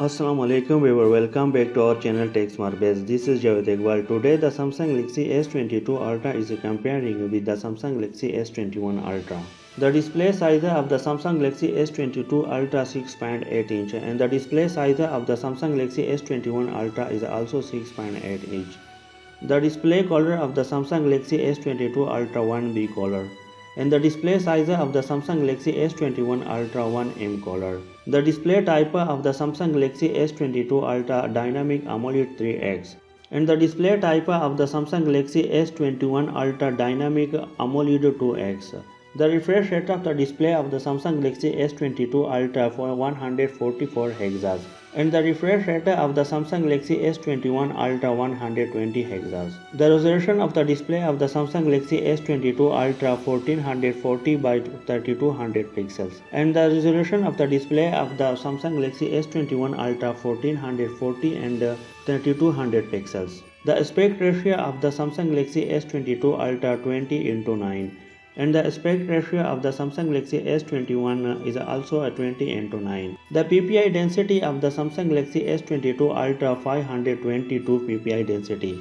Assalamu alaikum viewer, welcome back to our channel Tech Smart Base. This is Javed Iqbal. Today the Samsung Galaxy S22 Ultra is comparing with the Samsung Galaxy S21 Ultra. The display size of the Samsung Galaxy S22 Ultra 6.8 inch and the display size of the Samsung Galaxy S21 Ultra is also 6.8 inch. The display color of the Samsung Galaxy S22 Ultra 1B color and the display size of the Samsung Galaxy S21 Ultra 1M color. The display type of the Samsung Galaxy S22 Ultra Dynamic AMOLED 3X and the display type of the Samsung Galaxy S21 Ultra Dynamic AMOLED 2X. The refresh rate of the display of the Samsung Galaxy S22 Ultra for 144 Hz and the refresh rate of the Samsung Galaxy S21 Ultra 120 Hz. The resolution of the display of the Samsung Galaxy S22 Ultra 1440 by 3200 pixels and the resolution of the display of the Samsung Galaxy S21 Ultra 1440 and 3200 pixels. The aspect ratio of the Samsung Galaxy S22 Ultra 20:9 and the aspect ratio of the Samsung Galaxy S21 is also a 20:9. The PPI density of the Samsung Galaxy S22 Ultra 522 PPI density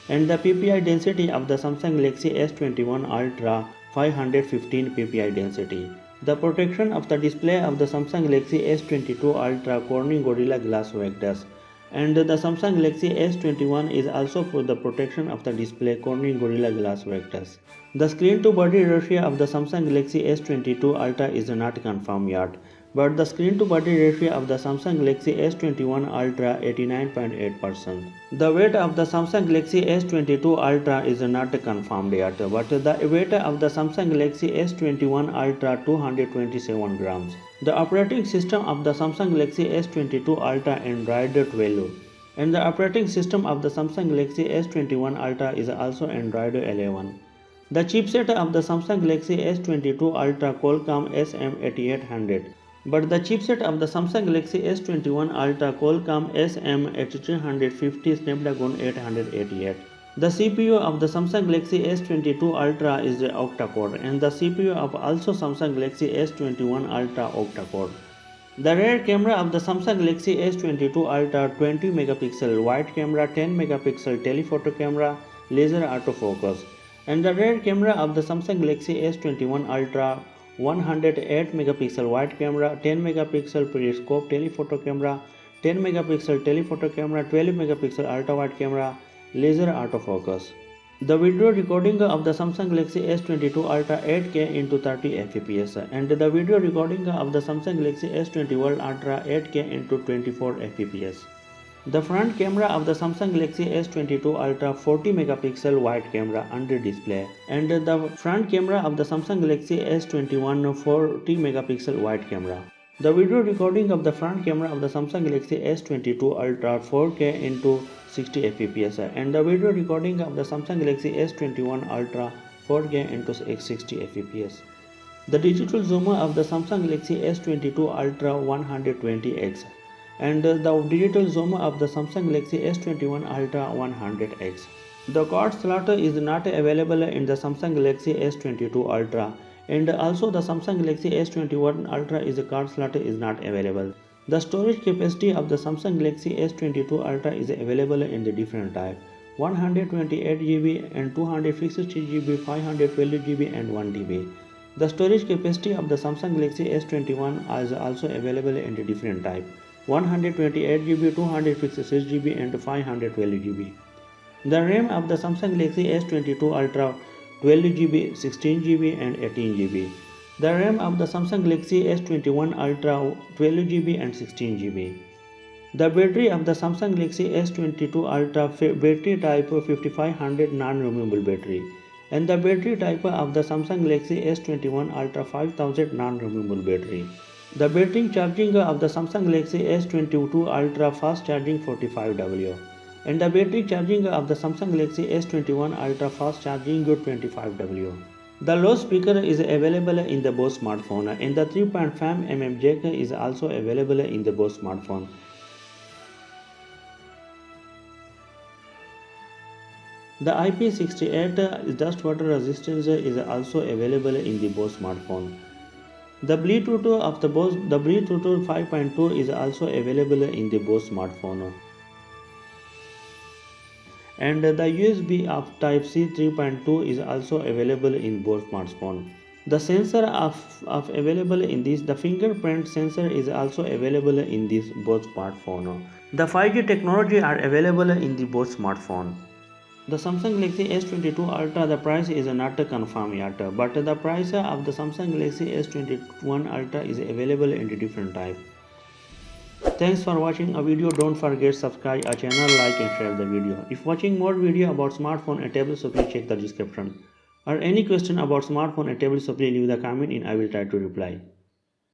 and the PPI density of the Samsung Galaxy S21 Ultra 515 PPI density. The protection of the display of the Samsung Galaxy S22 Ultra Corning Gorilla Glass Victus and the Samsung Galaxy S21 is also for the protection of the display Corning Gorilla Glass Victus. The screen to body ratio of the Samsung Galaxy S22 Ultra is not confirmed yet, but the screen to body ratio of the Samsung Galaxy S21 Ultra 89.8%. The weight of the Samsung Galaxy S22 Ultra is not confirmed yet, but the weight of the Samsung Galaxy S21 Ultra 227 grams. The operating system of the Samsung Galaxy S22 Ultra Android 12 and the operating system of the Samsung Galaxy S21 Ultra is also Android 11. The chipset of the Samsung Galaxy S22 Ultra Qualcomm SM8800, but the chipset of the Samsung Galaxy S21 Ultra Qualcomm SM8350 Snapdragon 888. The CPU of the Samsung Galaxy S22 Ultra is the octa-core and the CPU of also Samsung Galaxy S21 Ultra octa-core. The rear camera of the Samsung Galaxy S22 Ultra 20 megapixel wide camera, 10 megapixel telephoto camera, laser autofocus and the rear camera of the Samsung Galaxy S21 Ultra 108 megapixel wide camera, 10 megapixel periscope telephoto camera, 10 megapixel telephoto camera, 12 megapixel ultra wide camera, laser autofocus. The video recording of the Samsung Galaxy S22 Ultra 8K into 30 fps and the video recording of the Samsung Galaxy S21 Ultra 8K into 24 fps. The front camera of the Samsung Galaxy S22 Ultra 40 megapixel wide camera under display and the front camera of the Samsung Galaxy S21 40 megapixel wide camera. The video recording of the front camera of the Samsung Galaxy S22 Ultra 4K into 60 fps and the video recording of the Samsung Galaxy S21 Ultra 4K into 60 fps. The digital zoom of the Samsung Galaxy S22 Ultra 120x and the digital zoom of the Samsung Galaxy S21 Ultra 100x. The card slot is not available in the Samsung Galaxy S22 Ultra and also the Samsung Galaxy S21 Ultra is a card slot is not available. The storage capacity of the Samsung Galaxy S22 Ultra is available in the different type 128GB and 256GB, 512GB and 1TB. The storage capacity of the Samsung Galaxy S21 is also available in the different type 128GB, 256GB and 512GB. The RAM of the Samsung Galaxy S22 Ultra 12GB, 16GB and 18GB. The RAM of the Samsung Galaxy S21 Ultra 12GB and 16GB. The battery of the Samsung Galaxy S22 Ultra battery type 5500 non-removable battery and the battery type of the Samsung Galaxy S21 Ultra 5000 non-removable battery. The battery charging of the Samsung Galaxy S22 Ultra fast charging 45W and the battery charging of the Samsung Galaxy S21 Ultra fast charging 25W. The loudspeaker is available in the both smartphone and the 3.5mm jack is also available in the both smartphone. The IP68 dust water resistance is also available in the both smartphone. The Bluetooth 5.2 is also available in the both smartphone. And the USB of Type-C 3.2 is also available in both smartphones. The sensor of available in this, the fingerprint sensor is also available in this both smartphone. The 5G technology are available in the both smartphone. The Samsung Galaxy S22 Ultra, the price is not confirmed yet, but the price of the Samsung Galaxy S21 Ultra is available in the different type. Thanks for watching a video. Don't forget subscribe our channel, like and share the video. If watching more video about smartphone and tablet, so please check the description. Or any question about smartphone and tablet, so please leave the comment and I will try to reply.